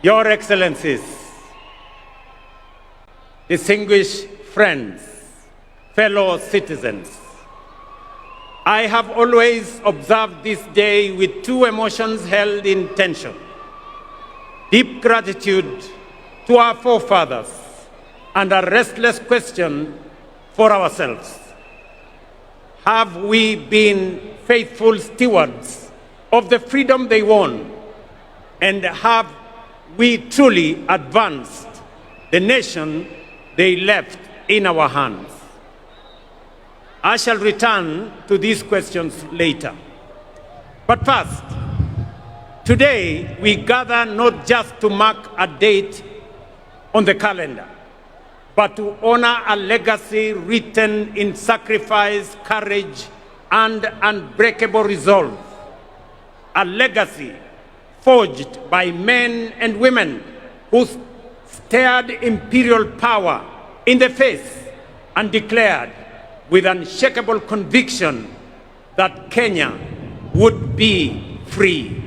Your Excellencies, distinguished friends, fellow citizens, I have always observed this day with two emotions held in tension: deep gratitude to our forefathers and a restless question for ourselves. Have we been faithful stewards of the freedom they won? And have we truly advanced the nation they left in our hands? I shall return to these questions later. But first, today we gather not just to mark a date on the calendar, but to honor a legacy written in sacrifice, courage, and unbreakable resolve. A legacy forged by men and women who stared imperial power in the face and declared with unshakable conviction that Kenya would be free.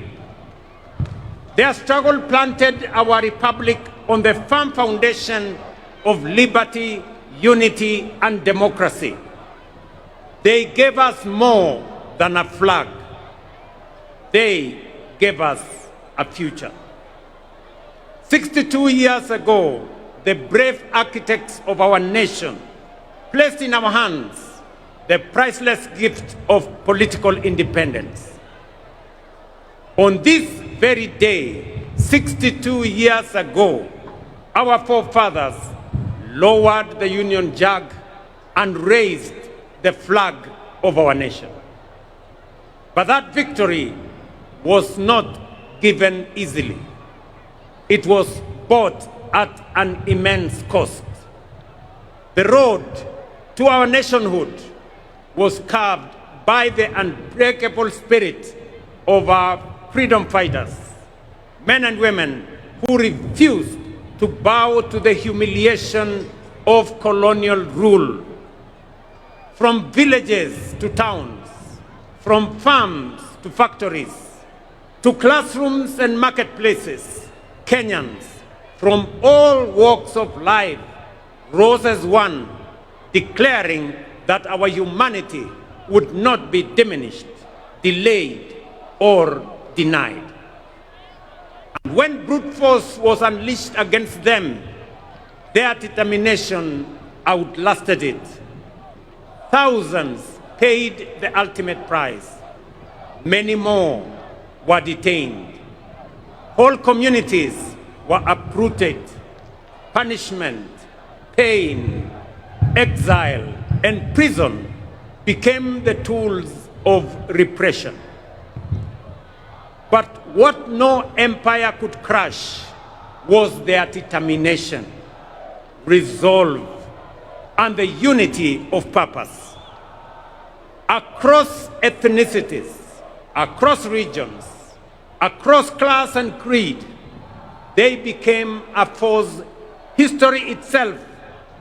Their struggle planted our republic on the firm foundation of liberty, unity, and democracy. They gave us more than a flag. They gave us a future. 62 years ago, the brave architects of our nation placed in our hands the priceless gift of political independence. On this very day, 62 years ago, our forefathers lowered the Union Jack and raised the flag of our nation. But that victory was not given easily. It was bought at an immense cost. The road to our nationhood was carved by the unbreakable spirit of our freedom fighters, men and women who refused to bow to the humiliation of colonial rule. From villages to towns, from farms to factories, to classrooms and marketplaces, Kenyans from all walks of life rose as one, declaring that our humanity would not be diminished, delayed, or denied. And when brute force was unleashed against them, their determination outlasted it. Thousands paid the ultimate price. Many more were detained. Whole communities were uprooted. Punishment, pain, exile, and prison became the tools of repression. But what no empire could crush was their determination, resolve, and the unity of purpose. Across ethnicities, across regions, across class and creed, they became a force history itself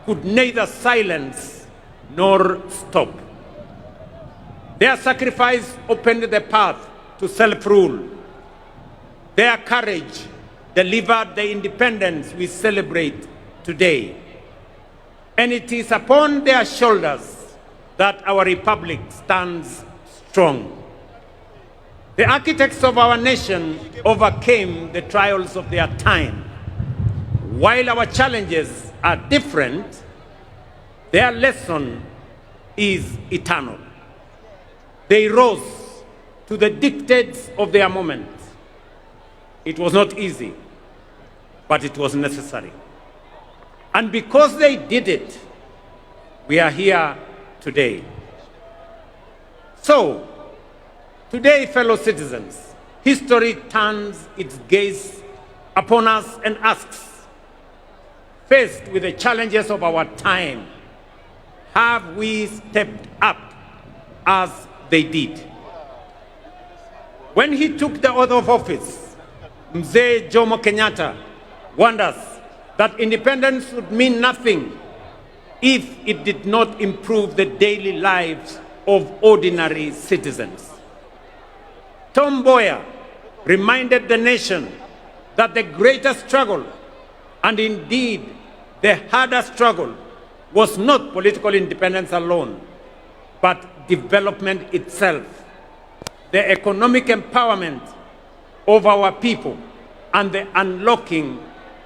could neither silence nor stop. Their sacrifice opened the path to self-rule. Their courage delivered the independence we celebrate today. And it is upon their shoulders that our republic stands strong. The architects of our nation overcame the trials of their time. While our challenges are different, their lesson is eternal. They rose to the dictates of their moment. It was not easy, but it was necessary. And because they did it, we are here today. So, today, fellow citizens, history turns its gaze upon us and asks, faced with the challenges of our time, have we stepped up as they did? When he took the oath of office, Mzee Jomo Kenyatta warned us that independence would mean nothing if it did not improve the daily lives of ordinary citizens. Tom Mboya reminded the nation that the greatest struggle, and indeed the hardest struggle, was not political independence alone, but development itself, the economic empowerment of our people, and the unlocking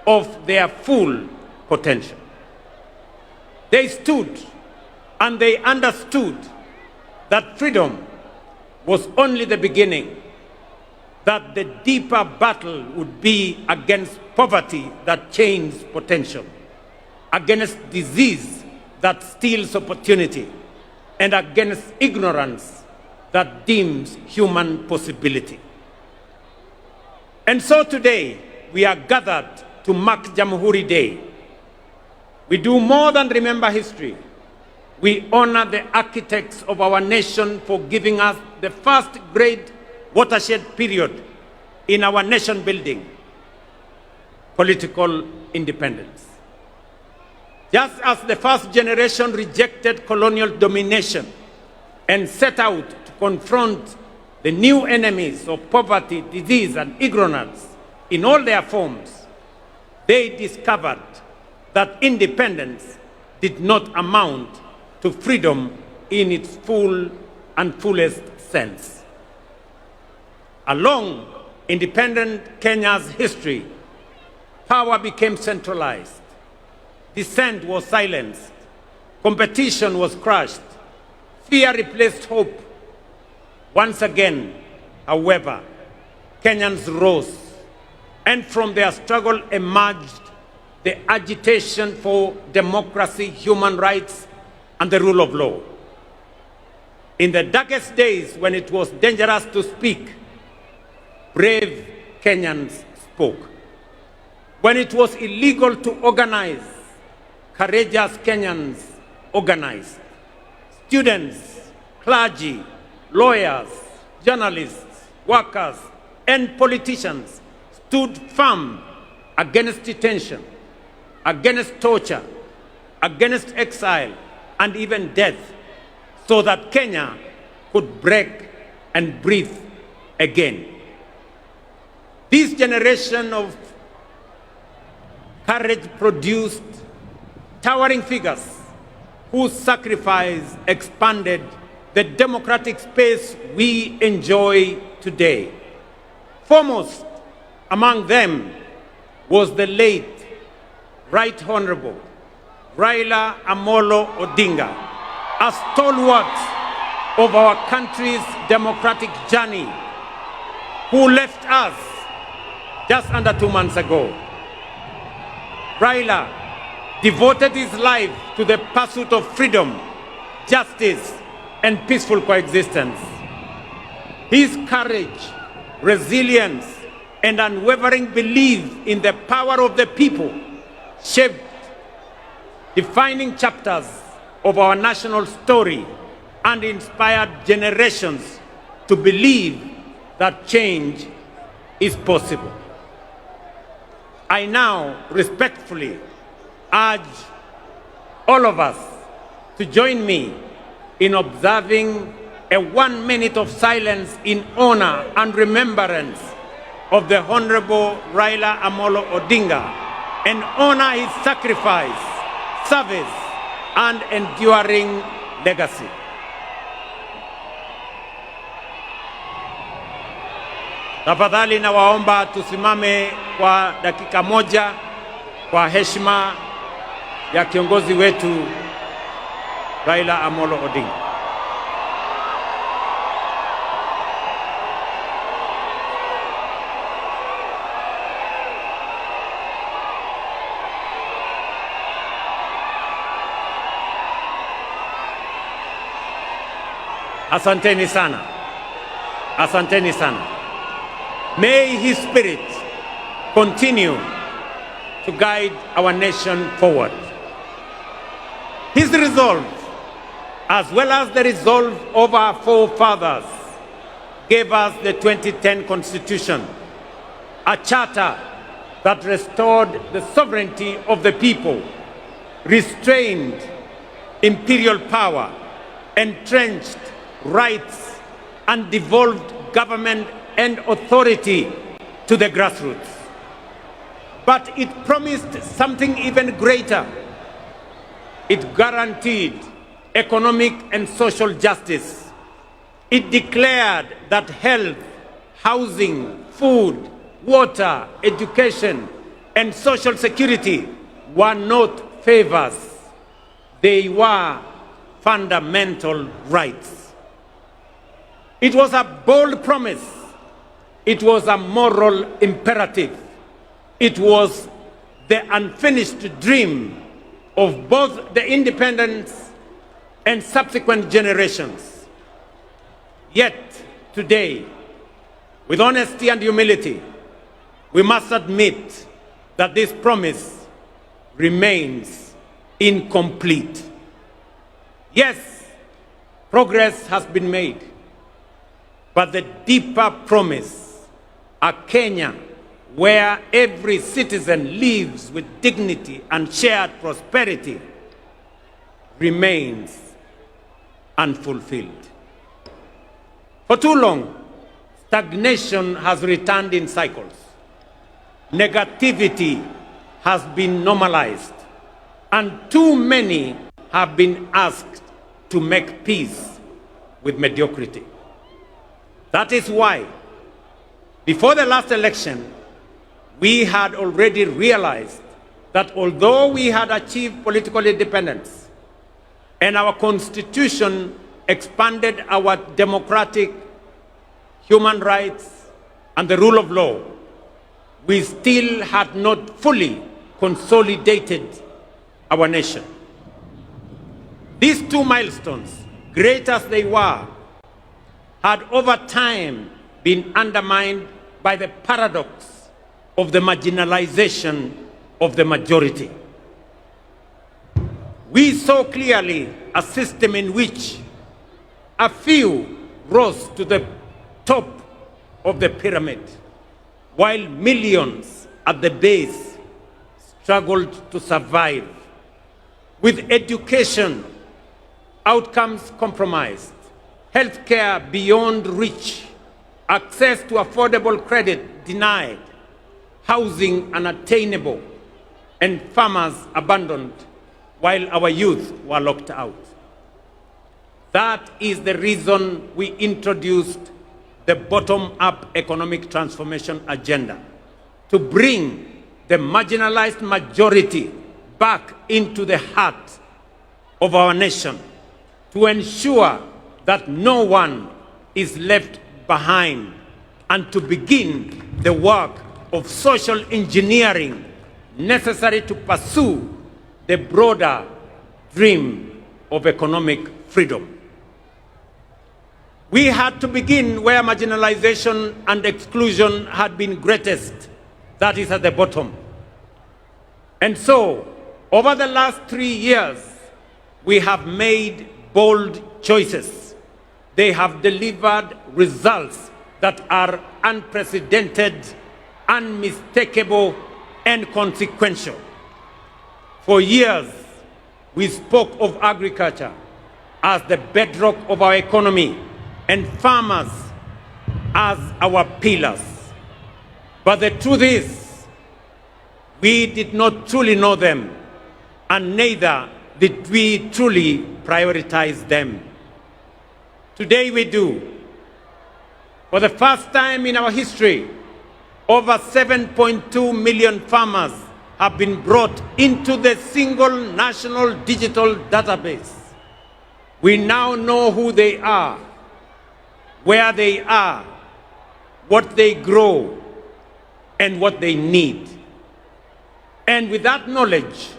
of their full potential. They stood and they understood that freedom was only the beginning, that the deeper battle would be against poverty that chains potential, against disease that steals opportunity, and against ignorance that dims human possibility. And so today, we are gathered to mark Jamhuri Day. We do more than remember history. We honor the architects of our nation for giving us the first great watershed period in our nation building, political independence. Just as the first generation rejected colonial domination and set out to confront the new enemies of poverty, disease, and ignorance in all their forms, they discovered that independence did not amount to freedom in its full and fullest sense. Along independent Kenya's history, power became centralized, dissent was silenced, competition was crushed, fear replaced hope. Once again, however, Kenyans rose, and from their struggle emerged the agitation for democracy, human rights, and the rule of law. In the darkest days when it was dangerous to speak, brave Kenyans spoke. When it was illegal to organize, courageous Kenyans organized. Students, clergy, lawyers, journalists, workers, and politicians stood firm against detention, against torture, against exile, and even death, so that Kenya could break and breathe again. This generation of courage produced towering figures whose sacrifice expanded the democratic space we enjoy today. Foremost among them was the late Right Honorable Raila Amolo Odinga, a stalwart of our country's democratic journey, who left us just under 2 months ago. Raila devoted his life to the pursuit of freedom, justice, and peaceful coexistence. His courage, resilience, and unwavering belief in the power of the people shaped defining chapters of our national story and inspired generations to believe that change is possible. I now respectfully urge all of us to join me in observing a 1 minute of silence in honor and remembrance of the Honorable Raila Amolo Odinga and honor his sacrifice, service, and enduring legacy. Tafadhali nawaomba tusimame kwa dakika moja kwa heshima ya kiongozi wetu Raila Amolo Odinga. Asanteni sana. Asanteni sana. May his spirit continue to guide our nation forward. His resolve, as well as the resolve of our forefathers, gave us the 2010 Constitution, a charter that restored the sovereignty of the people, restrained imperial power, entrenched rights, and devolved government and authority to the grassroots. But it promised something even greater. It guaranteed economic and social justice. It declared that health, housing, food, water, education, and social security were not favors. They were fundamental rights. It was a bold promise. It was a moral imperative. It was the unfinished dream of both the independence and subsequent generations. Yet today, with honesty and humility, we must admit that this promise remains incomplete. Yes, progress has been made, but the deeper promise, a Kenya where every citizen lives with dignity and shared prosperity, remains unfulfilled. For too long, stagnation has returned in cycles. Negativity has been normalized, and too many have been asked to make peace with mediocrity. That is why, before the last election, we had already realized that although we had achieved political independence and our constitution expanded our democratic human rights and the rule of law, we still had not fully consolidated our nation. These two milestones, great as they were, had over time been undermined by the paradox of the marginalization of the majority. We saw clearly a system in which a few rose to the top of the pyramid, while millions at the base struggled to survive, with education outcomes compromised, healthcare beyond reach, access to affordable credit denied, housing unattainable, and farmers abandoned, while our youth were locked out. That is the reason we introduced the bottom-up economic transformation agenda, to bring the marginalized majority back into the heart of our nation, to ensure that no one is left behind, and to begin the work of social engineering necessary to pursue the broader dream of economic freedom. We had to begin where marginalization and exclusion had been greatest, that is at the bottom. And so, over the last 3 years, we have made bold choices. They have delivered results that are unprecedented, unmistakable, and consequential. For years, we spoke of agriculture as the bedrock of our economy and farmers as our pillars. But the truth is, we did not truly know them, and neither did we truly prioritize them. Today we do. For the first time in our history, over 7.2 million farmers have been brought into the single national digital database. We now know who they are, where they are, what they grow, and what they need. And with that knowledge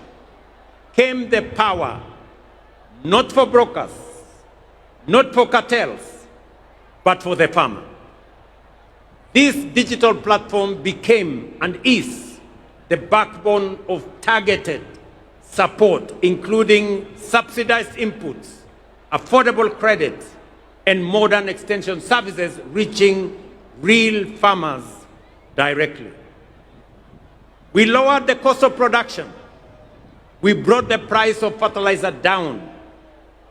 came the power, not for brokers, not for cartels, but for the farmer. This digital platform became and is the backbone of targeted support, including subsidized inputs, affordable credit, and modern extension services reaching real farmers directly. We lowered the cost of production. We brought the price of fertilizer down.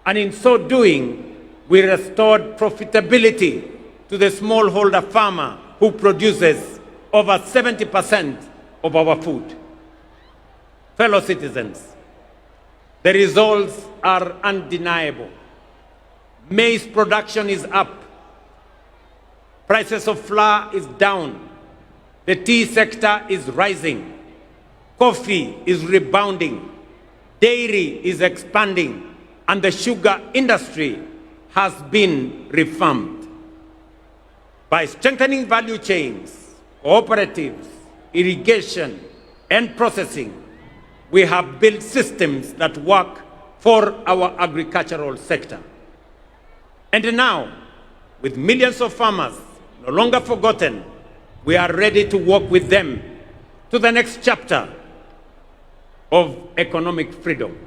And in so doing, we restored profitability to the smallholder farmer who produces over 70% of our food. Fellow citizens, the results are undeniable. Maize production is up. Prices of flour is down. The tea sector is rising. Coffee is rebounding. Dairy is expanding. And the sugar industry has been revamped. By strengthening value chains, cooperatives, irrigation, and processing, we have built systems that work for our agricultural sector. And now, with millions of farmers no longer forgotten, we are ready to walk with them to the next chapter of economic freedom.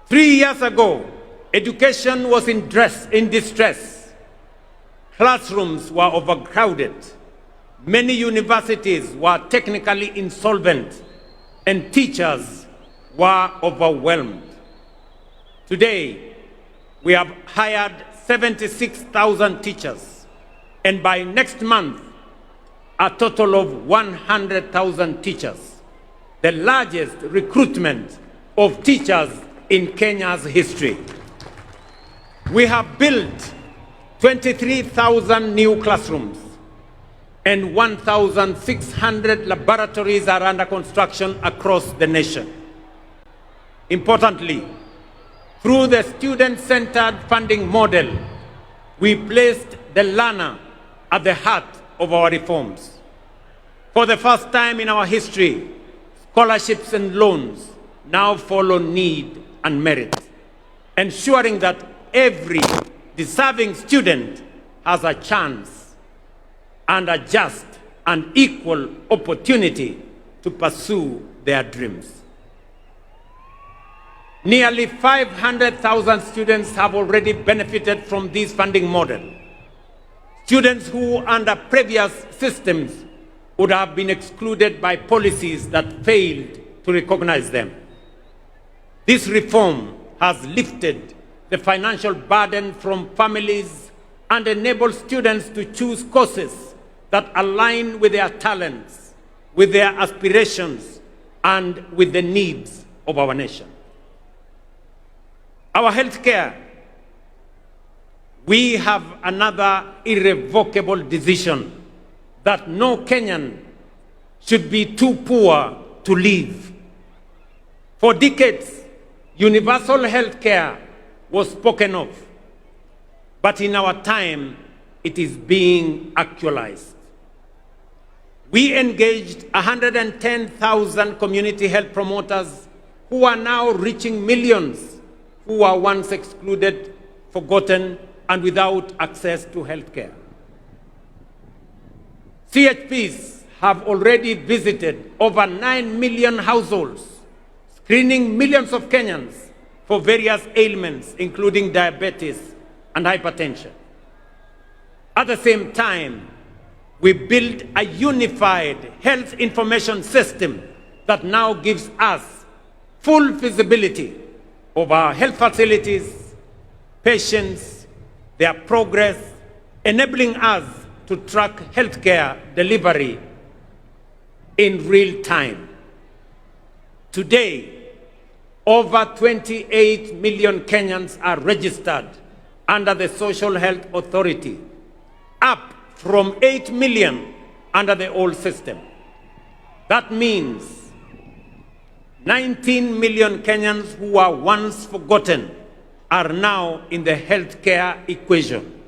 3 years ago, education was in distress. Classrooms were overcrowded. Many universities were technically insolvent, and teachers were overwhelmed. Today, we have hired 76,000 teachers, and by next month, a total of 100,000 teachers, the largest recruitment of teachers in Kenya's history. We have built 23,000 new classrooms, and 1,600 laboratories are under construction across the nation. Importantly, through the student-centered funding model, we placed the learner at the heart of our reforms. For the first time in our history, scholarships and loans now follow need and merit, ensuring that every deserving student has a chance and a just and equal opportunity to pursue their dreams. Nearly 500,000 students have already benefited from this funding model. Students who, under previous systems, would have been excluded by policies that failed to recognize them. This reform has lifted the financial burden from families and enabled students to choose courses that align with their talents, with their aspirations, and with the needs of our nation. Our healthcare, we have another irrevocable decision that no Kenyan should be too poor to live. For decades, universal healthcare was spoken of, but in our time, it is being actualized. We engaged 110,000 community health promoters who are now reaching millions who were once excluded, forgotten, and without access to health care. CHPs have already visited over 9 million households, screening millions of Kenyans for various ailments, including diabetes and hypertension. At the same time, we built a unified health information system that now gives us full visibility of our health facilities, patients, their progress, enabling us to track healthcare delivery in real time. Today, over 28 million Kenyans are registered under the Social Health Authority, up from 8 million under the old system. That means 19 million Kenyans who were once forgotten are now in the healthcare equation.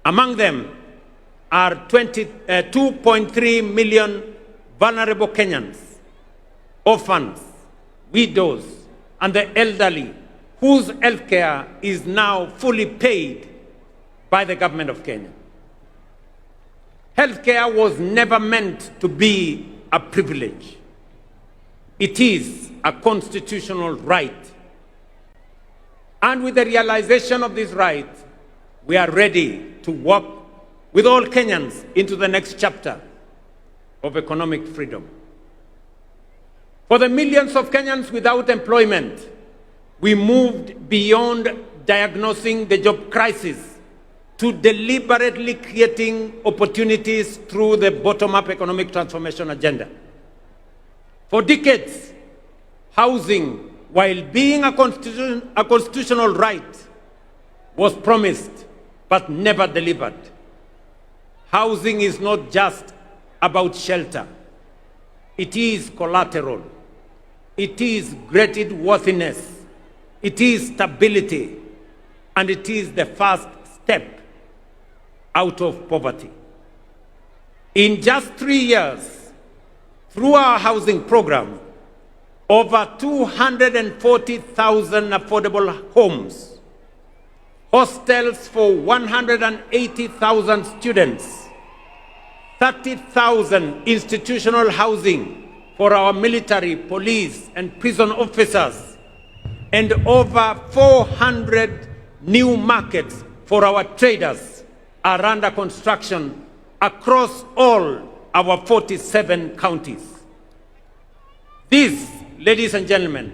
Among them are 2.3 million vulnerable Kenyans, orphans, widows, and the elderly, whose healthcare is now fully paid by the government of Kenya. Healthcare was never meant to be a privilege. It is a constitutional right. And with the realization of this right, we are ready to walk with all Kenyans into the next chapter of economic freedom. For the millions of Kenyans without employment, we moved beyond diagnosing the job crisis to deliberately creating opportunities through the bottom-up economic transformation agenda. For decades, housing, while being a constitutional right, was promised but never delivered. Housing is not just about shelter. It is collateral. It is graded worthiness. It is stability. And it is the first step out of poverty. In just 3 years, through our housing program, over 240,000 affordable homes, hostels for 180,000 students, 30,000 institutional housing for our military, police, and prison officers, and over 400 new markets for our traders are under construction across all our 47 counties. This, ladies and gentlemen,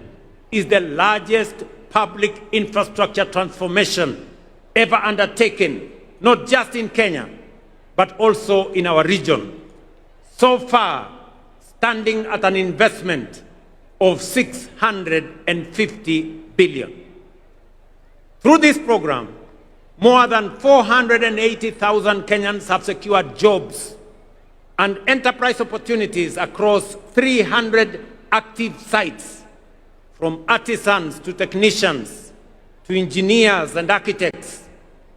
is the largest public infrastructure transformation ever undertaken, not just in Kenya, but also in our region. So far, standing at an investment of 650 billion. Through this program, more than 480,000 Kenyans have secured jobs and enterprise opportunities across 300 active sites, from artisans to technicians to engineers and architects,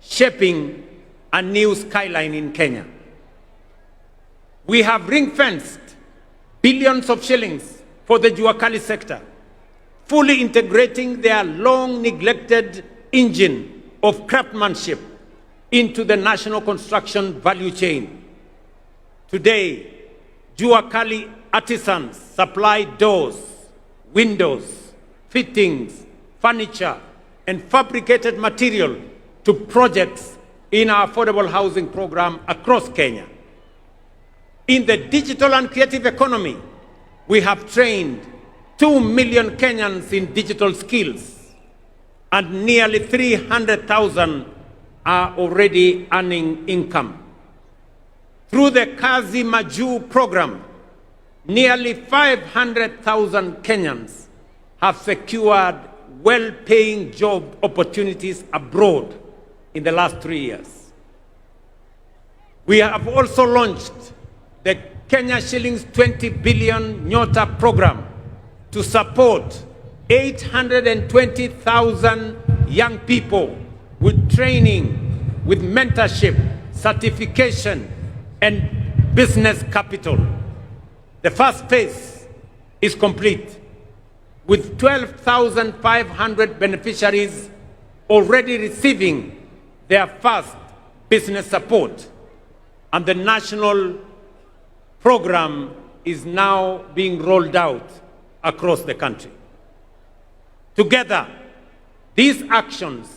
shaping a new skyline in Kenya. We have ring-fenced billions of shillings for the Juakali sector, fully integrating their long-neglected engine of craftsmanship into the national construction value chain. Today, Juakali artisans supply doors, windows, fittings, furniture, and fabricated material to projects in our affordable housing program across Kenya. In the digital and creative economy, we have trained 2 million Kenyans in digital skills, and nearly 300,000 are already earning income. Through the Kazi Maju program, nearly 500,000 Kenyans have secured well-paying job opportunities abroad in the last 3 years. We have also launched the Kenya shillings 20 billion Nyota program to support 820,000 young people with training, with mentorship, certification, and business capital. The first phase is complete, with 12,500 beneficiaries already receiving their first business support, and the national program is now being rolled out across the country. Together, these actions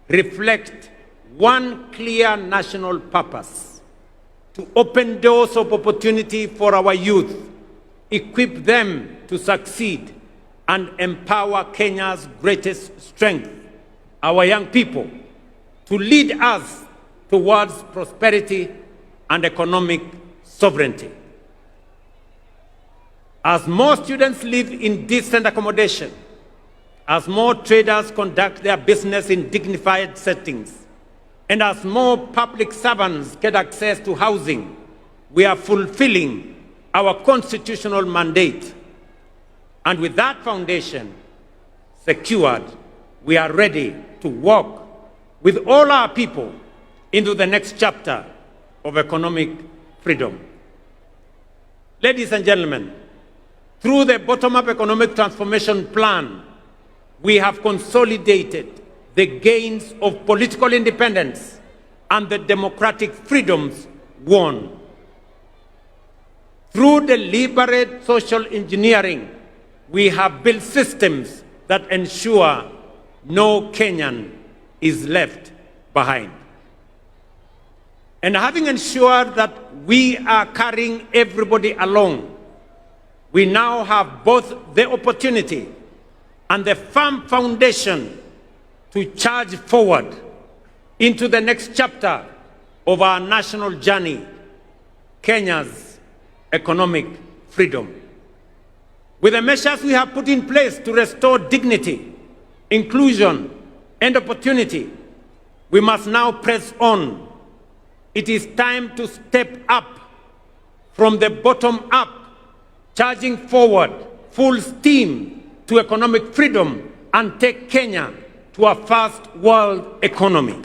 reflect one clear national purpose: to open doors of opportunity for our youth, equip them to succeed, and empower Kenya's greatest strength, our young people, to lead us towards prosperity and economic sovereignty. As more students live in decent accommodation, as more traders conduct their business in dignified settings, and as more public servants get access to housing, we are fulfilling our constitutional mandate. And with that foundation secured, we are ready to walk with all our people into the next chapter of economic freedom. Ladies and gentlemen, through the bottom-up economic transformation plan, we have consolidated the gains of political independence and the democratic freedoms won. Through deliberate social engineering, we have built systems that ensure no Kenyan is left behind. And having ensured that we are carrying everybody along, we now have both the opportunity and the firm foundation to charge forward into the next chapter of our national journey, Kenya's economic freedom. With the measures we have put in place to restore dignity, inclusion, and opportunity, we must now press on. It is time to step up from the bottom up, charging forward full steam to economic freedom and take Kenya to a first world economy.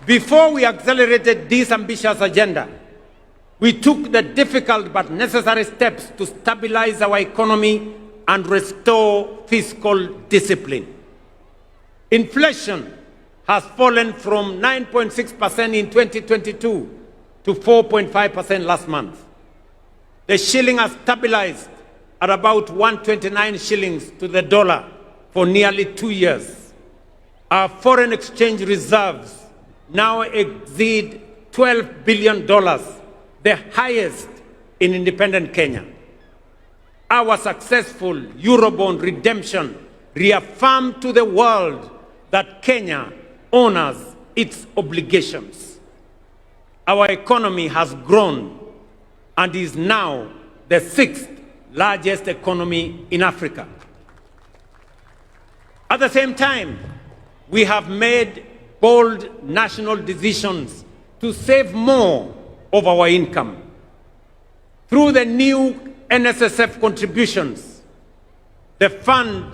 Before we accelerated this ambitious agenda, we took the difficult but necessary steps to stabilize our economy and restore fiscal discipline. Inflation has fallen from 9.6% in 2022 to 4.5% last month. The shilling has stabilized at about 129 shillings to the dollar for nearly 2 years. Our foreign exchange reserves now exceed $12 billion, the highest in independent Kenya. Our successful Eurobond redemption reaffirmed to the world that Kenya honors its obligations. Our economy has grown and is now the 6th largest economy in Africa. At the same time, we have made bold national decisions to save more of our income. Through the new NSSF contributions, the fund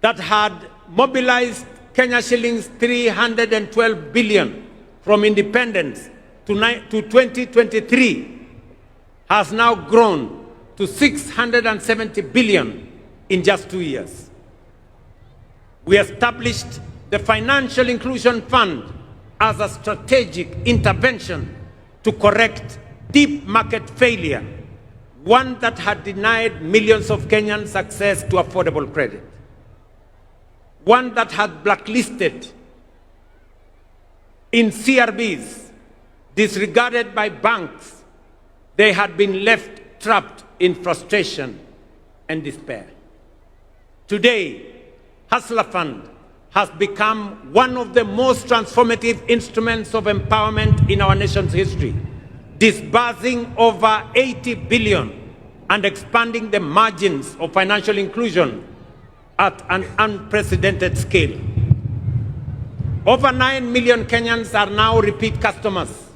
that had mobilized Kenya shillings 312 billion from independence to 2023 has now grown to 670 billion in just 2 years. We established the Financial Inclusion Fund as a strategic intervention to correct deep market failure, one that had denied millions of Kenyans access to affordable credit, one that had blacklisted in CRBs, disregarded by banks. They had been left trapped in frustration and despair. Today, Hustler Fund has become one of the most transformative instruments of empowerment in our nation's history, disbursing over 80 billion and expanding the margins of financial inclusion at an unprecedented scale. Over 9 million Kenyans are now repeat customers,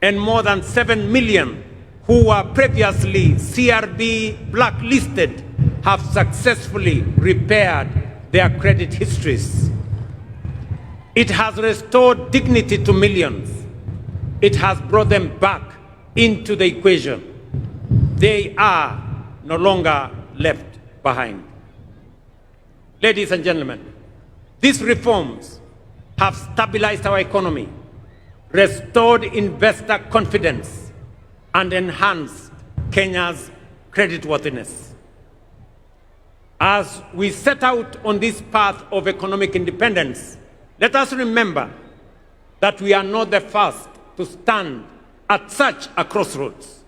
and more than 7 million who were previously CRB blacklisted have successfully repaired their credit histories. It has restored dignity to millions. It has brought them back into the equation. They are no longer left behind. Ladies and gentlemen, these reforms have stabilized our economy, restored investor confidence, and enhanced Kenya's creditworthiness. As we set out on this path of economic independence, let us remember that we are not the first to stand at such a crossroads.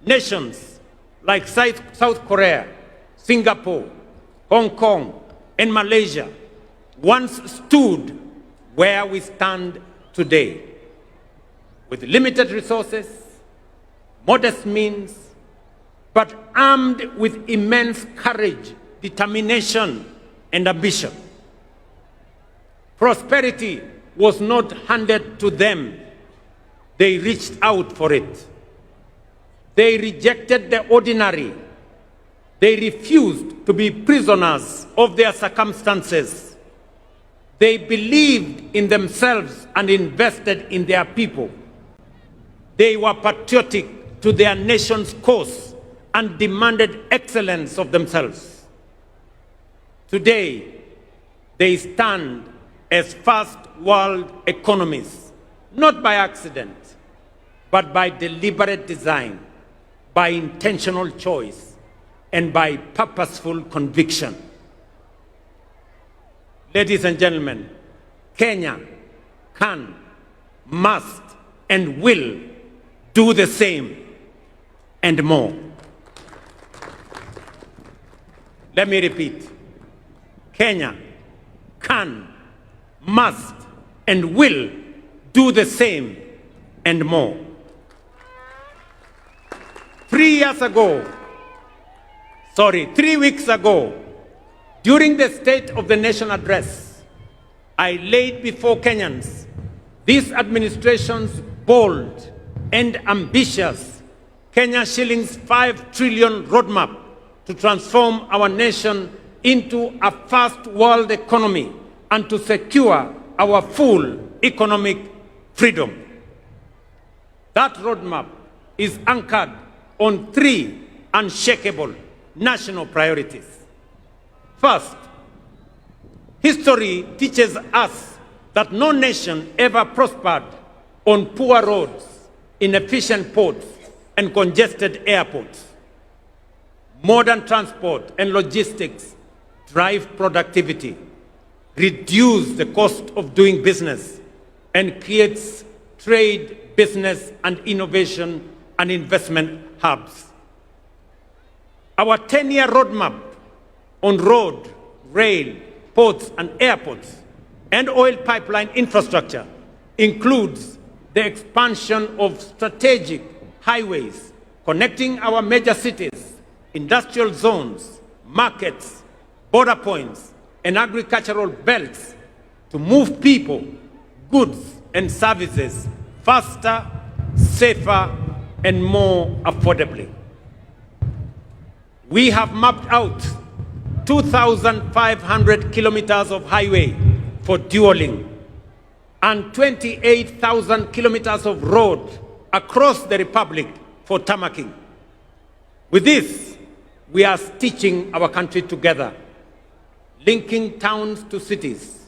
Nations like South Korea, Singapore, Hong Kong, and Malaysia once stood where we stand today, with limited resources, modest means, but armed with immense courage, determination, and ambition. Prosperity was not handed to them. They reached out for it. They rejected the ordinary. They refused to be prisoners of their circumstances. They believed in themselves and invested in their people. They were patriotic to their nation's cause and demanded excellence of themselves. Today, they stand as first world economies, not by accident, but by deliberate design, by intentional choice, and by purposeful conviction. Ladies and gentlemen, Kenya can, must, and will do the same and more. Let me repeat. Kenya can, must, and will do the same and more. 3 weeks ago, during the State of the Nation address, I laid before Kenyans this administration's bold and ambitious Kenya shillings 5 trillion roadmap to transform our nation into a first world economy and to secure our full economic freedom. That roadmap is anchored on 3 unshakable national priorities. First, history teaches us that no nation ever prospered on poor roads, inefficient ports, and congested airports. Modern transport and logistics drive productivity, reduce the cost of doing business, and creates trade, business, and innovation and investment hubs. Our 10-year roadmap on road, rail, ports, and airports, and oil pipeline infrastructure includes the expansion of strategic highways connecting our major cities, industrial zones, markets, border points, and agricultural belts to move people, goods, and services faster, safer, and more affordably. We have mapped out 2,500 kilometers of highway for dualing and 28,000 kilometers of road across the Republic for tarmacking. With this, we are stitching our country together, linking towns to cities,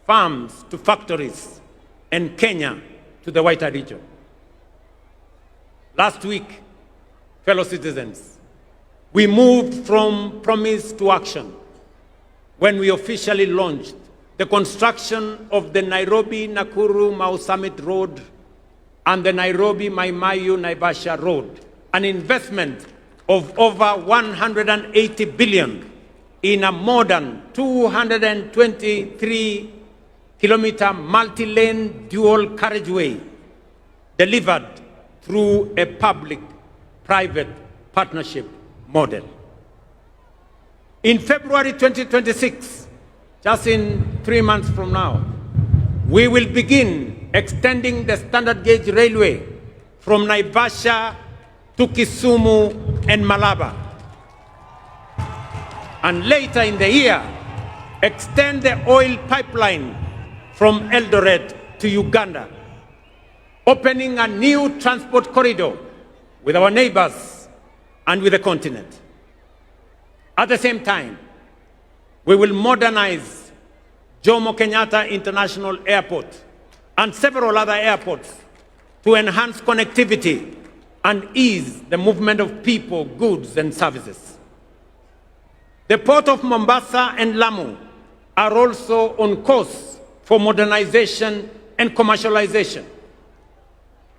farms to factories, and Kenya to the wider region. Last week, fellow citizens, we moved from promise to action when we officially launched the construction of the Nairobi-Nakuru-Mau Summit Road and the Nairobi-Mai-Mahiu-Naivasha Road, an investment of over 180 billion in a modern 223-kilometer multi-lane dual carriageway delivered through a public-private partnership model. In February 2026, just in 3 months from now, we will begin extending the standard gauge railway from Naivasha to Kisumu and Malaba. And later in the year, extend the oil pipeline from Eldoret to Uganda, opening a new transport corridor with our neighbors and with the continent. At the same time, we will modernize Jomo Kenyatta International Airport and several other airports to enhance connectivity and ease the movement of people, goods, and services. The Port of Mombasa and Lamu are also on course for modernization and commercialization,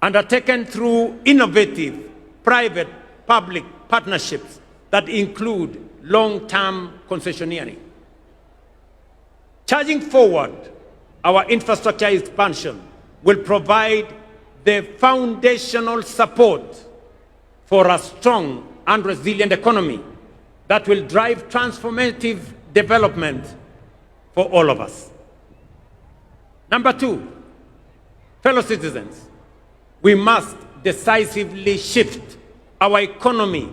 undertaken through innovative private-public partnerships that include long-term concessioneering. Charging forward, our infrastructure expansion will provide the foundational support for a strong and resilient economy that will drive transformative development for all of us. Number 2, fellow citizens, we must decisively shift our economy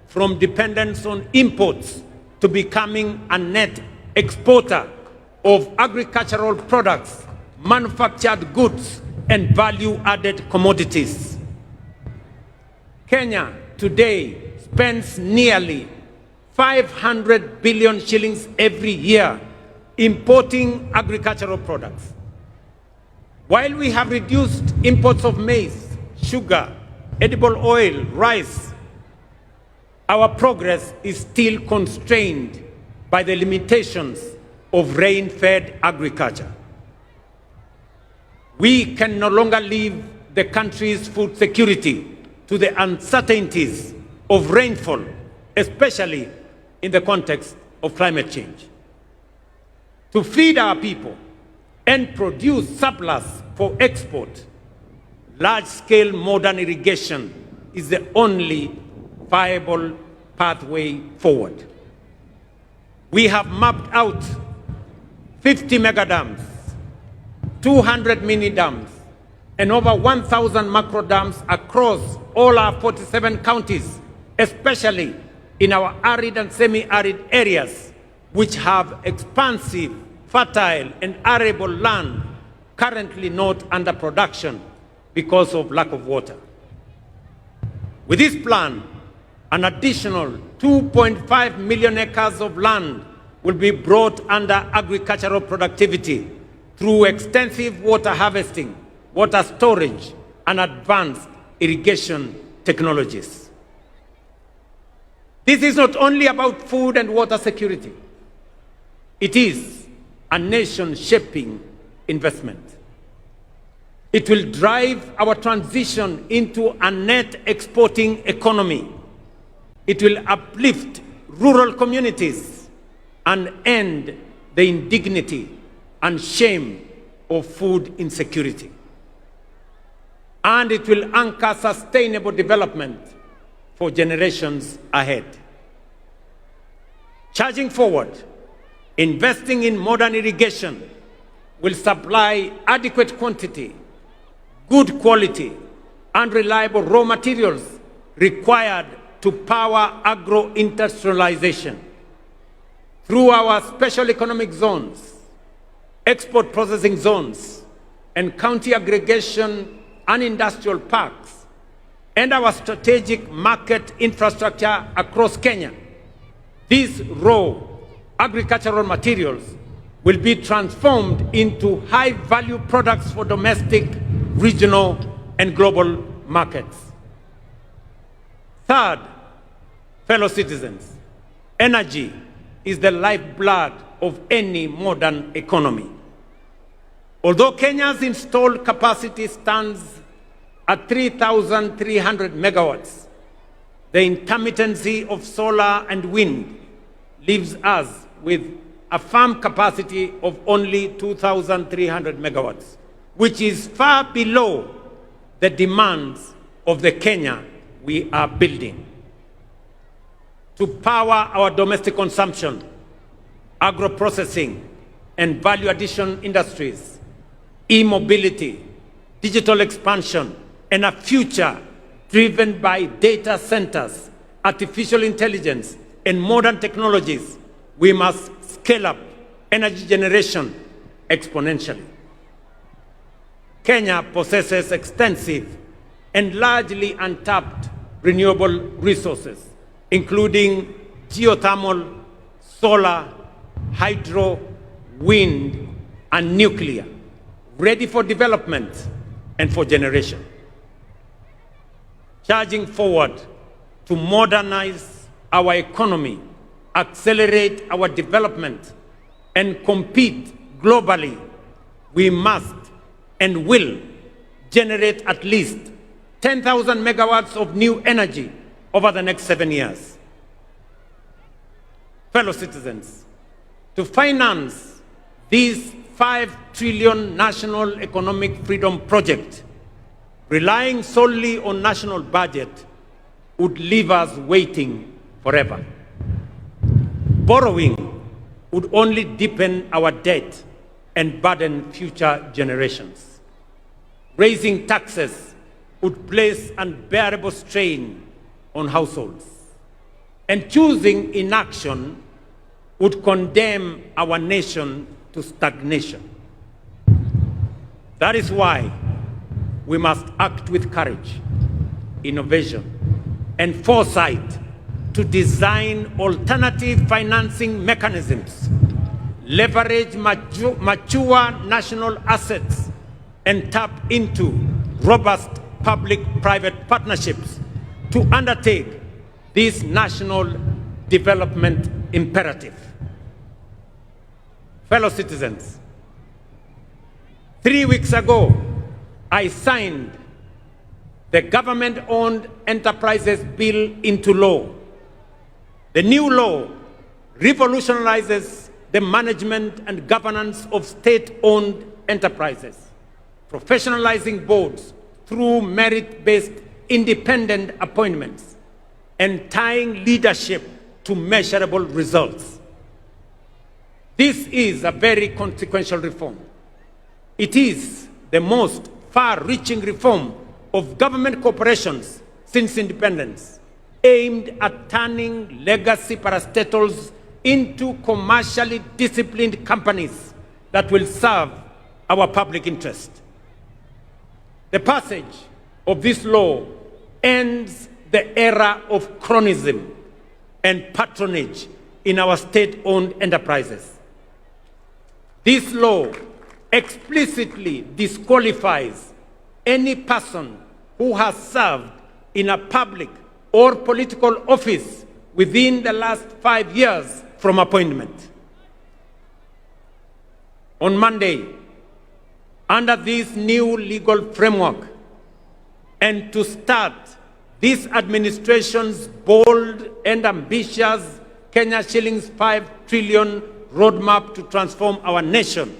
from dependence on imports to becoming a net exporter of agricultural products, manufactured goods, and value-added commodities. Kenya today spends nearly 500 billion shillings every year importing agricultural products. While we have reduced imports of maize, sugar, edible oil, rice, our progress is still constrained by the limitations of rain-fed agriculture. We can no longer leave the country's food security to the uncertainties of rainfall, especially in the context of climate change. To feed our people, and produce surplus for export, large-scale modern irrigation is the only viable pathway forward. We have mapped out 50 mega dams, 200 mini dams, and over 1,000 macro dams across all our 47 counties, especially in our arid and semi-arid areas, which have expansive, fertile, and arable land currently not under production because of lack of water. With this plan, an additional 2.5 million acres of land will be brought under agricultural productivity through extensive water harvesting, water storage, and advanced irrigation technologies. This is not only about food and water security. It is a nation-shaping investment. It will drive our transition into a net exporting economy. It will uplift rural communities and end the indignity and shame of food insecurity. And it will anchor sustainable development for generations ahead. Charging forward, investing in modern irrigation will supply adequate quantity, good quality, and reliable raw materials required to power agro-industrialization. Through our special economic zones, export processing zones, and county aggregation and industrial parks, and our strategic market infrastructure across Kenya, these raw agricultural materials will be transformed into high-value products for domestic, regional, and global markets. Third, fellow citizens, energy is the lifeblood of any modern economy. Although Kenya's installed capacity stands at 3,300 megawatts, the intermittency of solar and wind leaves us with a firm capacity of only 2,300 megawatts, which is far below the demands of the Kenya we are building. To power our domestic consumption, agro-processing, and value-addition industries, e-mobility, digital expansion, and a future driven by data centers, artificial intelligence, and modern technologies, we must scale up energy generation exponentially. Kenya possesses extensive and largely untapped renewable resources, including geothermal, solar, hydro, wind, and nuclear, ready for development and for generation. Charging forward to modernize our economy, accelerate our development, and compete globally, we must and will generate at least 10,000 megawatts of new energy over the next 7 years. Fellow citizens, to finance this 5 trillion national economic freedom project, relying solely on national budget would leave us waiting forever. Borrowing would only deepen our debt and burden future generations. Raising taxes would place unbearable strain on households. And choosing inaction would condemn our nation to stagnation. That is why we must act with courage, innovation, and foresight to design alternative financing mechanisms, leverage mature national assets, and tap into robust public-private partnerships to undertake this national development imperative. Fellow citizens, 3 weeks ago, I signed the Government-Owned Enterprises Bill into law. The new law revolutionizes the management and governance of state-owned enterprises, professionalizing boards through merit-based independent appointments, and tying leadership to measurable results. This is a very consequential reform. It is the most far-reaching reform of government corporations since independence, aimed at turning legacy parastatals into commercially disciplined companies that will serve our public interest. The passage of this law ends the era of cronyism and patronage in our state-owned enterprises. This law explicitly disqualifies any person who has served in a public or political office within the last 5 years from appointment. On Monday, under this new legal framework, and to start this administration's bold and ambitious Kenya shillings 5 trillion roadmap to transform our nation,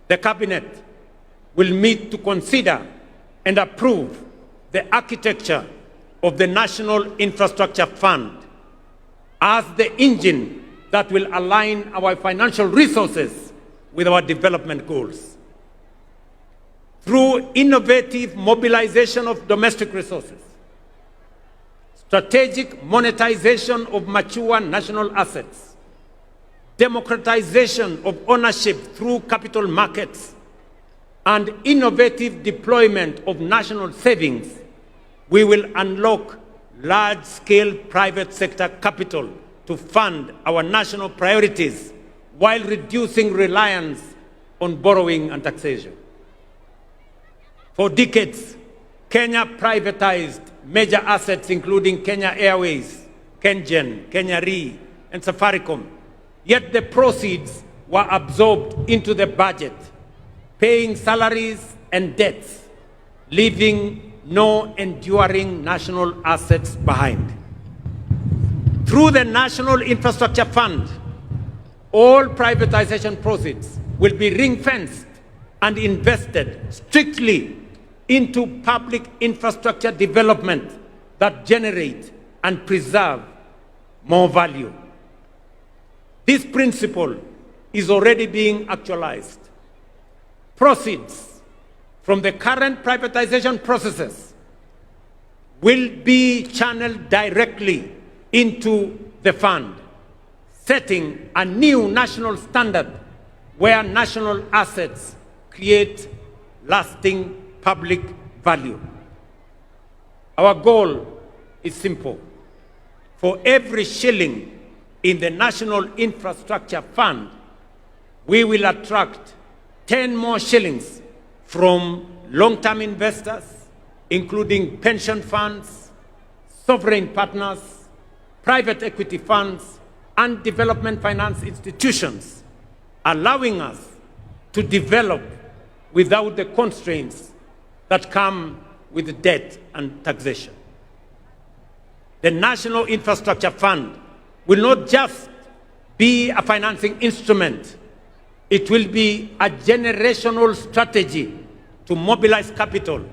the Cabinet will meet to consider and approve the architecture of the National Infrastructure Fund as the engine that will align our financial resources with our development goals. Through innovative mobilization of domestic resources, strategic monetization of mature national assets, democratization of ownership through capital markets, and innovative deployment of national savings, we will unlock large-scale private sector capital to fund our national priorities while reducing reliance on borrowing and taxation. For decades, Kenya privatized major assets including Kenya Airways, KenGen, Kenya Re, and Safaricom. Yet the proceeds were absorbed into the budget, paying salaries and debts, leaving no enduring national assets behind. Through the National Infrastructure Fund, all privatization proceeds will be ring-fenced and invested strictly into public infrastructure development that generate and preserve more value. This principle is already being actualized. Proceeds from the current privatization processes will be channeled directly into the fund, setting a new national standard where national assets create lasting public value. Our goal is simple. For every shilling in the National Infrastructure Fund, we will attract 10 more shillings from long-term investors, including pension funds, sovereign partners, private equity funds, and development finance institutions, allowing us to develop without the constraints that come with debt and taxation. The National Infrastructure Fund will not just be a financing instrument, it will be a generational strategy to mobilize capital,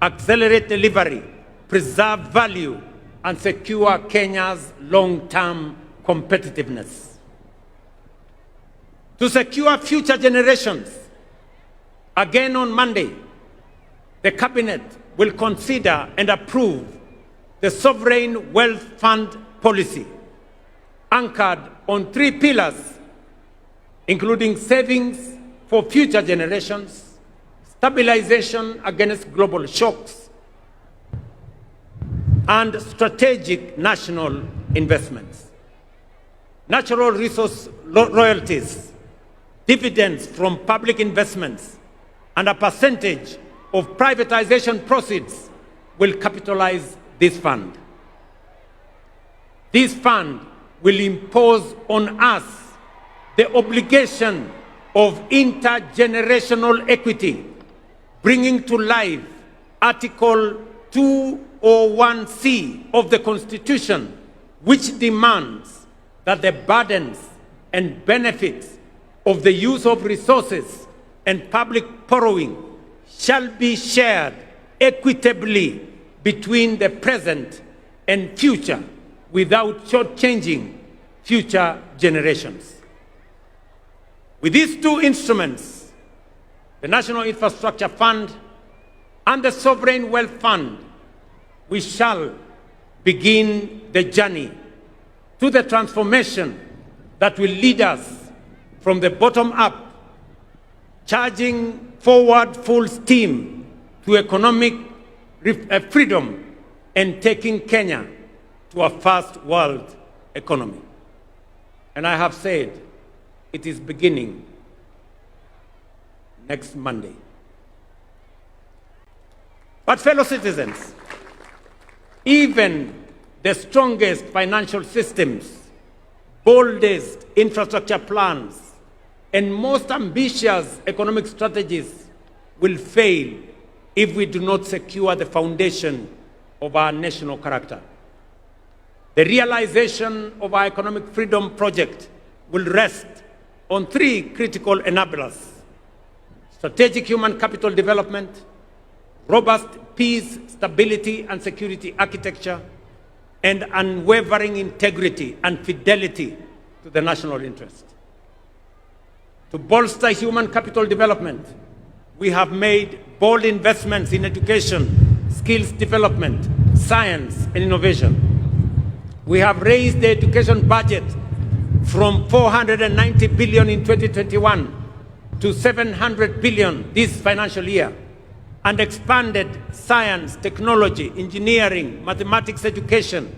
accelerate delivery, preserve value, and secure Kenya's long-term competitiveness. To secure future generations, again on Monday, the Cabinet will consider and approve the Sovereign Wealth Fund policy, anchored on 3 pillars, including savings for future generations, stabilization against global shocks, and strategic national investments. Natural resource royalties, dividends from public investments, and a percentage of privatization proceeds will capitalize this fund. This fund will impose on us the obligation of intergenerational equity, bringing to life Article 201C of the Constitution, which demands that the burdens and benefits of the use of resources and public borrowing shall be shared equitably between the present and future without shortchanging future generations. With these two instruments, the National Infrastructure Fund and the Sovereign Wealth Fund, we shall begin the journey to the transformation that will lead us from the bottom up, charging forward full steam to economic freedom and taking Kenya to a first world economy. And I have said, it is beginning next Monday. But fellow citizens, even the strongest financial systems, boldest infrastructure plans, and most ambitious economic strategies will fail if we do not secure the foundation of our national character. The realization of our economic freedom project will rest on three critical enablers: strategic human capital development, robust peace, stability, and security architecture, and unwavering integrity and fidelity to the national interest. To bolster human capital development, we have made bold investments in education, skills development, science, and innovation. We have raised the education budget from 490 billion in 2021 to 700 billion this financial year, and expanded science, technology, engineering, mathematics education.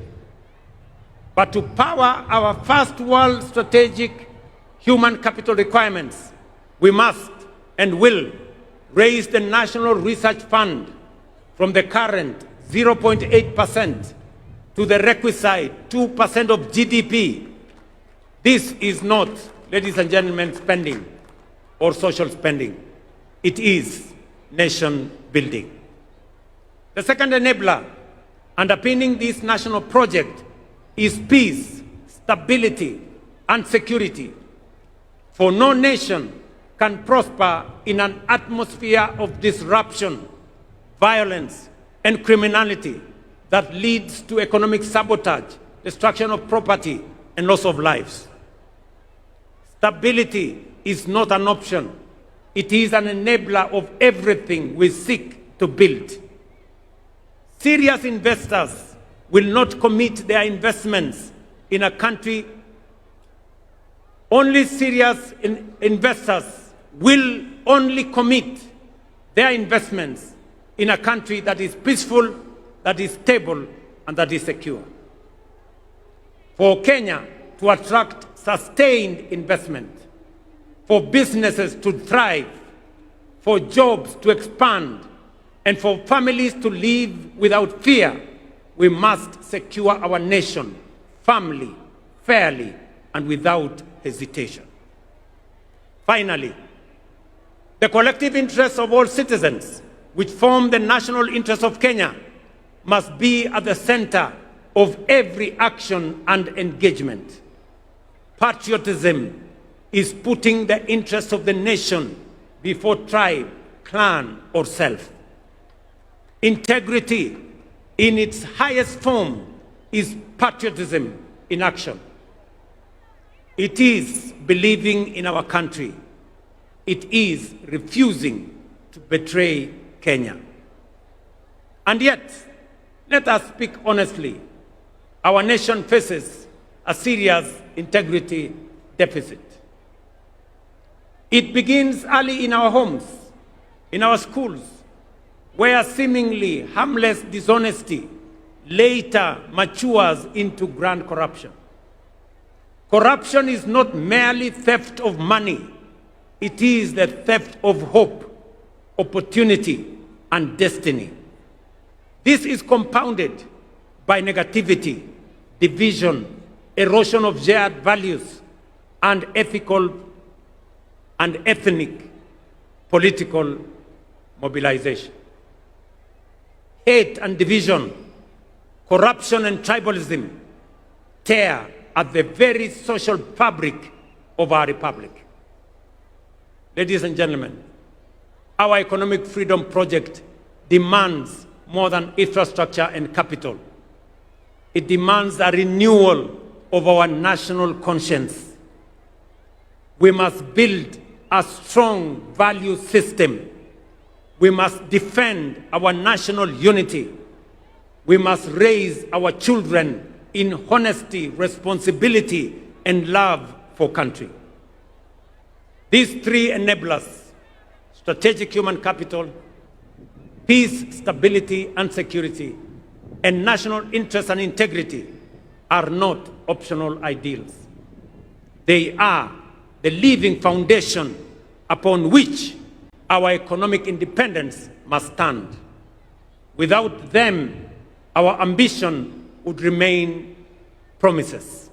But to power our first world strategic human capital requirements, we must and will raise the National Research Fund from the current 0.8% to the requisite 2% of GDP. This is not, ladies and gentlemen, spending or social spending. It is nation building. The second enabler underpinning this national project is peace, stability, and security. For no nation can prosper in an atmosphere of disruption, violence, and criminality that leads to economic sabotage, destruction of property, and loss of lives. Stability is not an option. It is an enabler of everything we seek to build. Serious investors will not commit their investments in a country. Only serious investors will only commit their investments in a country that is peaceful, that is stable, and that is secure. For Kenya to attract sustained investment, for businesses to thrive, for jobs to expand, and for families to live without fear, we must secure our nation firmly, fairly, and without hesitation. Finally, the collective interests of all citizens, which form the national interest of Kenya, must be at the center of every action and engagement. Patriotism is putting the interests of the nation before tribe, clan, or self. Integrity in its highest form is patriotism in action. It is believing in our country. It is refusing to betray Kenya. And yet, let us speak honestly, our nation faces a serious integrity deficit. It begins early in our homes, in our schools, where seemingly harmless dishonesty later matures into grand corruption. Corruption is not merely theft of money. It is the theft of hope, opportunity, and destiny. This is compounded by negativity, division, erosion of shared values, and ethical and ethnic political mobilization. Hate and division, corruption and tribalism tear at the very social fabric of our republic. Ladies and gentlemen, Our economic freedom project demands more than infrastructure and capital. It demands a renewal of our national conscience. We must build a strong value system. We must defend our national unity. We must raise our children in honesty, responsibility, and love for country. These three enablers, strategic human capital, peace, stability, and security, and national interest and integrity, are not optional ideals. They are the living foundation upon which our economic independence must stand. Without them, our ambition would remain promises.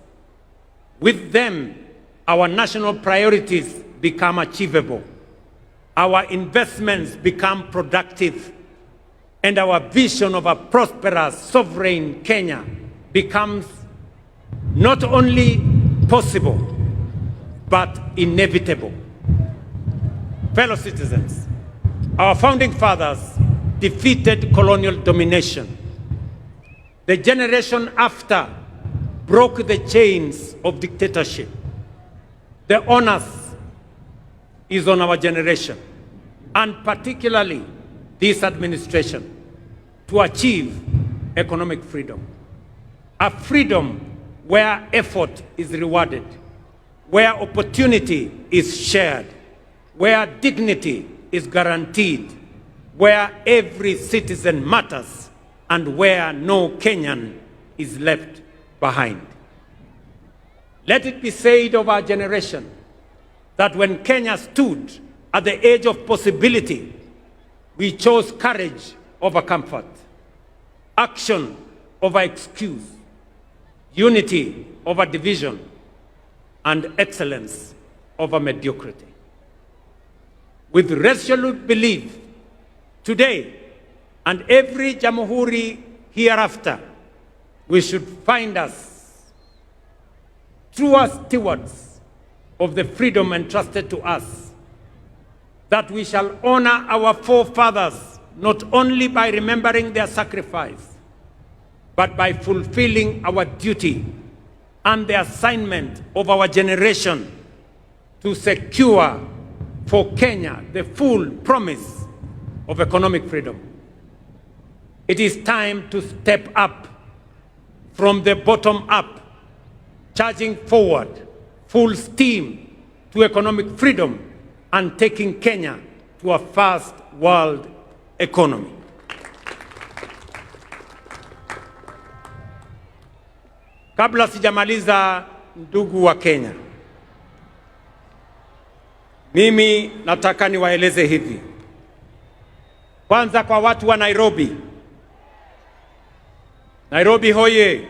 With them, our national priorities become achievable. Our investments become productive, and our vision of a prosperous, sovereign Kenya becomes not only possible, but inevitable. Fellow citizens, our founding fathers defeated colonial domination. The generation after broke the chains of dictatorship. The onus is on our generation, and particularly this administration, to achieve economic freedom. A freedom where effort is rewarded, where opportunity is shared, where dignity is guaranteed, where every citizen matters, and where no Kenyan is left behind. Let it be said of our generation that when Kenya stood at the edge of possibility, we chose courage over comfort, action over excuse, unity over division, and excellence over mediocrity. With resolute belief, today and every Jamhuri hereafter, we should find us true stewards of the freedom entrusted to us, that we shall honor our forefathers not only by remembering their sacrifice, but by fulfilling our duty and the assignment of our generation to secure for Kenya the full promise of economic freedom. It is time to step up from the bottom up, charging forward full steam to economic freedom and taking Kenya to a first world economy. Kabla sijamaliza, ndugu wa Kenya, mimi nataka niwaeleze hivi. Kwanza kwa watu wa Nairobi. Nairobi hoye!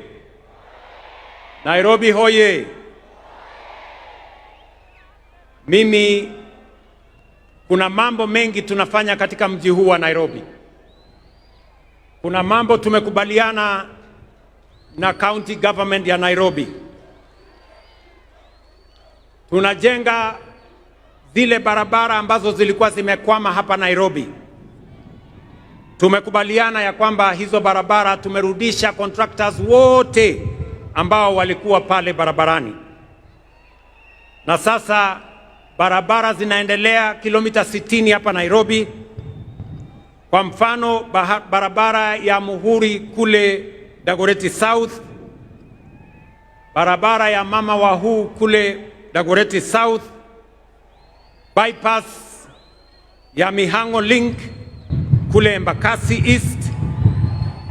Nairobi hoye! Mimi, kuna mambo mengi tunafanya katika mji huu wa Nairobi. Kuna mambo tumekubaliana na county government ya Nairobi. Tunajenga zile barabara ambazo zilikuwa zimekwama hapa Nairobi. Tumekubaliana ya kwamba hizo barabara tumerudisha contractors wote ambao walikuwa pale barabarani. Na sasa barabara zinaendelea kilomita 60 hapa Nairobi. Kwa mfano, barabara ya Muhuri kule Dagoretti South, barabara ya Mama Wahu kule Dagoretti South, bypass ya Mihango Link kule Embakasi East,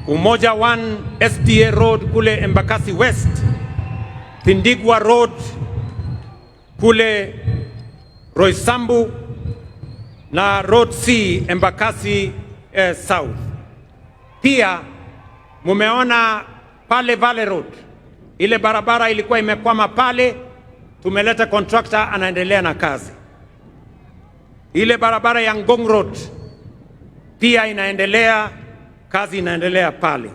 Umoja 1 SDA Road kule Embakasi West, Tindigwa Road kule Roysambu, na Road C Embakasi South. Pia mumeona pale Valley Road, ile barabara ilikuwa imekwama pale, tumeleta contractor anaendelea na kazi. Ile barabara ya Ngong Road pia inaendelea, kazi inaendelea pale.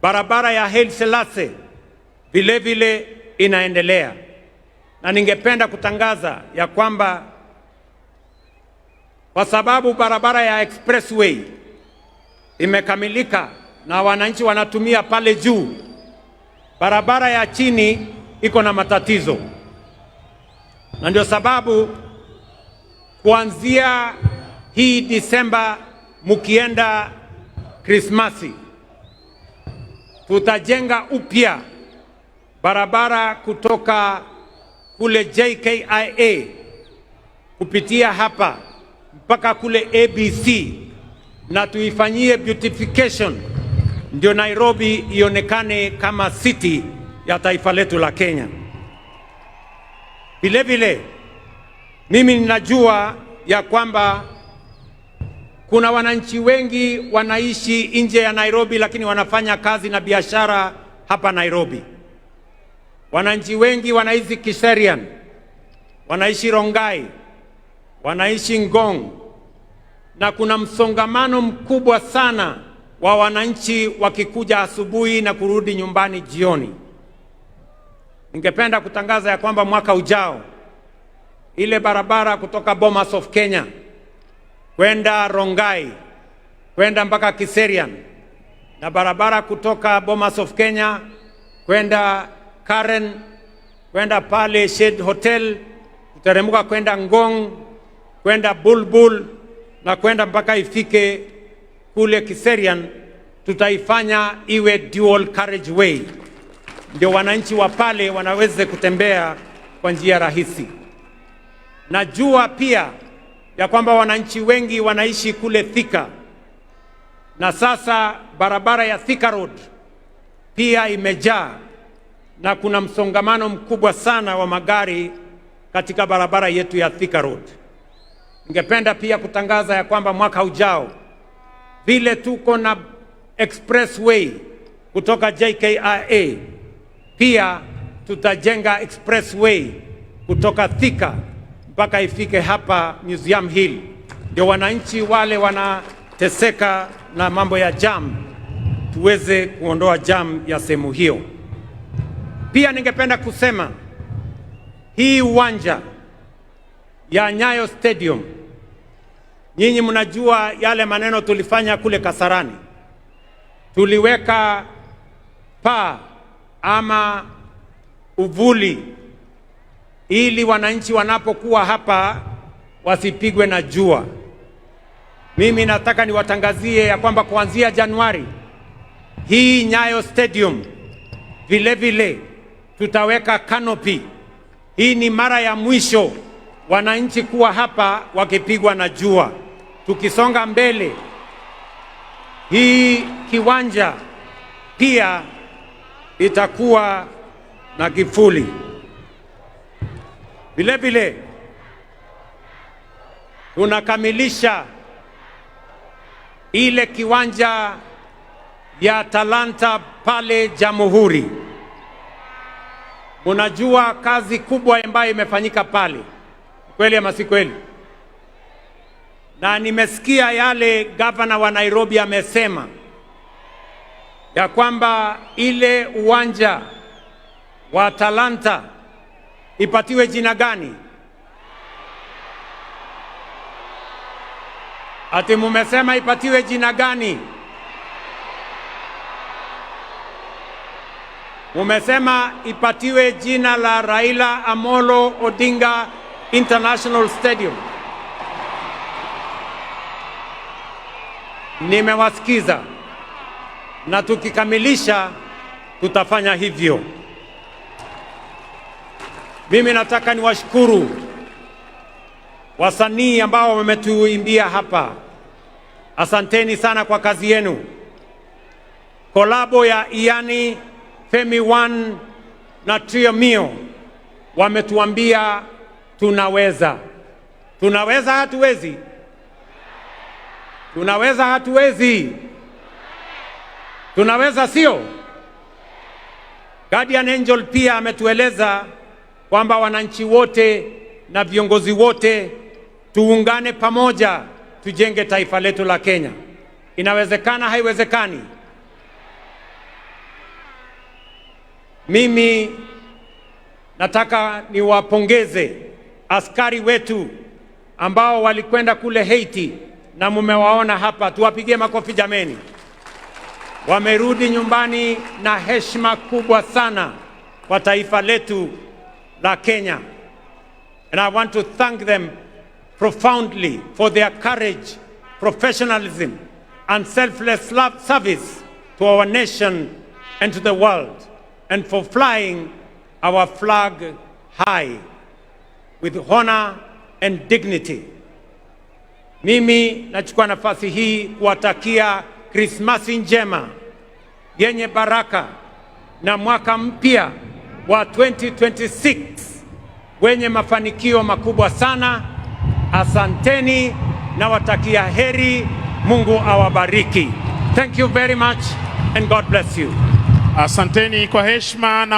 Barabara ya Haile Selassie vile vile inaendelea. Na ningependa kutangaza ya kwamba kwa sababu barabara ya expressway imekamilika na wananchi wanatumia pale juu. Barabara ya chini iko na matatizo, na ndio sababu kuanzia hii Disemba mukienda Krismasi, tutajenga upya barabara kutoka kule JKIA kupitia hapa mpaka kule ABC, na tuifanyie beautification ndio Nairobi ionekane kama city ya taifa letu la Kenya. Vile vile mimi ninajua ya kwamba kuna wananchi wengi wanaishi nje ya Nairobi lakini wanafanya kazi na biashara hapa Nairobi. Wananchi wengi wanaishi Kiserian, wanaishi Rongai, wanaishi Ngong, na kuna msongamano mkubwa sana wa wananchi wakikuja asubuhi na kurudi nyumbani jioni. Ningependa kutangaza ya kwamba mwaka ujao ile barabara kutoka Bomas of Kenya kwenda Rongai kwenda mpaka Kiserian, na barabara kutoka Bomas of Kenya kwenda Karen kwenda pale Shade Hotel, kuteremka kwenda Ngong, kwenda Bulbul na kwenda mpaka ifike kule Kiserian, tutaifanya iwe dual carriageway, ndio wananchi wa pale wanaweze kutembea kwa njia rahisi. Najua pia ya kwamba wananchi wengi wanaishi kule Thika, na sasa barabara ya Thika Road pia imejaa na kuna msongamano mkubwa sana wa magari katika barabara yetu ya Thika Road. Ningependa pia kutangaza ya kwamba mwaka ujao vile tuko na expressway kutoka JKIA, pia tutajenga expressway kutoka Thika mpaka ifike hapa Museum Hill, ndio wananchi wale wanateseka na mambo ya jam tuweze kuondoa jam ya sehemu hiyo. Pia ningependa kusema hii uwanja ya Nyayo Stadium, nyinyi mnajua yale maneno tulifanya kule Kasarani. Tuliweka paa ama uvuli ili wananchi wanapokuwa hapa wasipigwe na jua. Mimi nataka niwatangazie ya kwamba kuanzia Januari hii Nyayo Stadium vile vile tutaweka canopy. Hii ni mara ya mwisho wananchi kuwa hapa wakipigwa na jua. Tukisonga mbele, hii kiwanja pia itakuwa na kivuli. Vile vile tunakamilisha ile kiwanja ya Talanta pale Jamhuri. Munajua kazi kubwa ambayo imefanyika pale, kweli ama si kweli? Na nimesikia yale gavana wa Nairobi amesema ya kwamba ile uwanja wa Talanta ipatiwe jina gani? Ati mumesema ipatiwe jina gani? Mumesema ipatiwe jina la Raila Amolo Odinga International Stadium. Nimewasikiza na tukikamilisha tutafanya hivyo. Mimi nataka niwashukuru wasanii ambao wametuimbia hapa. Asanteni sana kwa kazi yenu. Kolabo ya Iani, Femi One na Trio Mio wametuambia tunaweza. Tunaweza hatuwezi? Tunaweza hatuwezi? Tunaweza sio? Guardian Angel pia ametueleza kwamba wananchi wote na viongozi wote tuungane pamoja tujenge taifa letu la Kenya. Inawezekana haiwezekani? Mimi nataka niwapongeze askari wetu ambao walikwenda kule Haiti na mumewaona hapa, tuwapigie makofi jameni. Wamerudi nyumbani na heshima kubwa sana kwa taifa letu la Kenya. And I want to thank them profoundly for their courage, professionalism, and selfless service to our nation and to the world, and for flying our flag high with honor and dignity. Mimi nachukua nafasi hii kuwatakia Krismasi njema yenye baraka na mwaka mpya wa 2026 wenye mafanikio makubwa sana. Asanteni na watakia heri. Mungu awabariki. Thank you very much and God bless you. Asanteni kwa heshima na